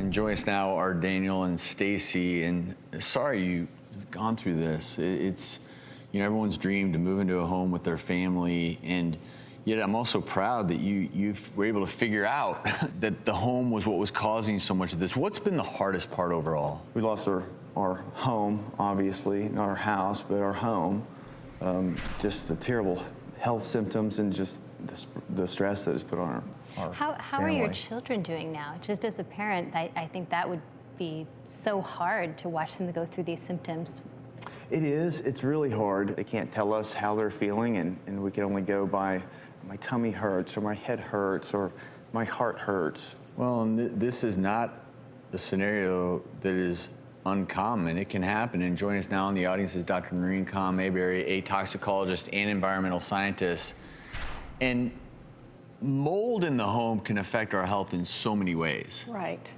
And joining us now are Daniel and Stacie. And sorry you've gone through this. It's, you know, everyone's dream to move into a home with their family. And yet I'm also proud that you were able to figure out that the home was what was causing so much of this. What's been the hardest part overall? We lost our home, obviously, not our house, but our home. Just the terrible health symptoms and just the stress that is put on our How family. are your children doing now? Just as a parent, I think that would be so hard to watch them go through these symptoms. It is. It's really hard. They can't tell us how they're feeling, and we can only go by my tummy hurts or my head hurts or my heart hurts. Well, and this is not a scenario that is uncommon. It can happen. And joining us now in the audience is Dr. Noreen Khan-Mayberry, a toxicologist and environmental scientist. And mold in the home can affect our health in so many ways. Right.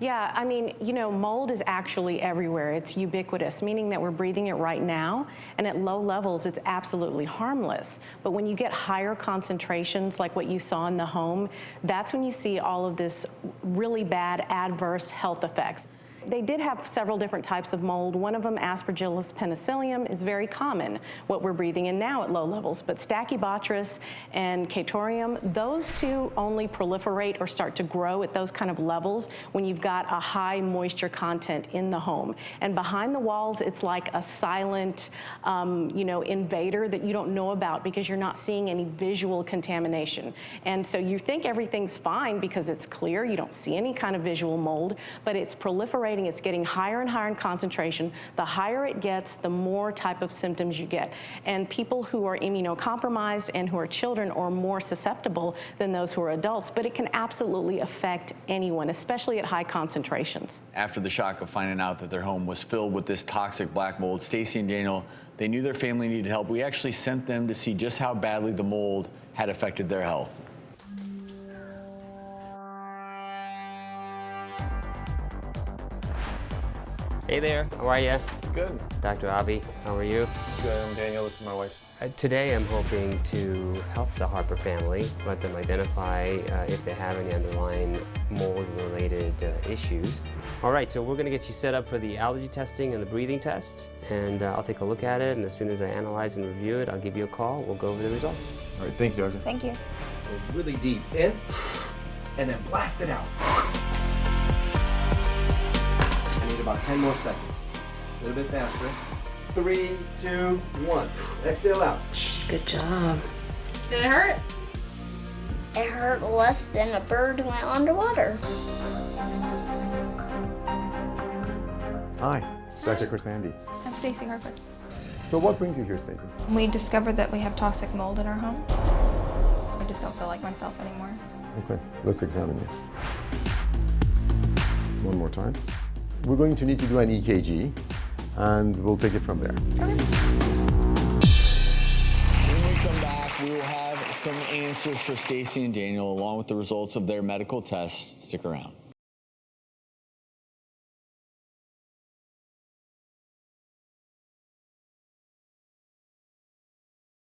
Yeah, I mean, you know, mold is actually everywhere. It's ubiquitous, meaning that we're breathing it right now, and at low levels, it's absolutely harmless. But when you get higher concentrations, like what you saw in the home, that's when you see all of this really bad adverse health effects. They did have several different types of mold. One of them, Aspergillus penicillium, is very common, what we're breathing in now at low levels. But Stachybotrys and Catorium, those two only proliferate or start to grow at those kind of levels when you've got a high moisture content in the home. And behind the walls, it's like a silent, you know, invader that you don't know about because you're not seeing any visual contamination. And so you think everything's fine because it's clear, you don't see any kind of visual mold, but it's proliferating. It's getting higher and higher in concentration. The higher it gets, the more type of symptoms you get. And people who are immunocompromised and who are children are more susceptible than those who are adults, but it can absolutely affect anyone, especially at high concentrations. After the shock of finding out that their home was filled with this toxic black mold, Stacie and Daniel, they knew their family needed help. We actually sent them to see just how badly the mold had affected their health. Hey there, how are you? Good. Dr. Avi, how are you? Good. I'm Daniel. This is my wife. Today I'm hoping to help the Harper family, let them identify if they have any underlying mold-related issues. All right, so we're going to get you set up for the allergy testing and the breathing test, and I'll take a look at it, and as soon as I analyze and review it, I'll give you a call. We'll go over the results. All right, thank you, Doctor. Thank you. Go really deep in, and then blast it out. I need about 10 more seconds. A little bit faster. 3, 2, 1. Exhale out. Good job. Did it hurt? It hurt less than a bird went underwater. Hi, it's Dr. Andy. I'm Stacie Harper. So what brings you here, Stacie? We discovered that we have toxic mold in our home. I just don't feel like myself anymore. Okay, let's examine you. One more time. We're going to need to do an EKG, and we'll take it from there. When we come back, we will have some answers for Stacie and Daniel along with the results of their medical tests. Stick around.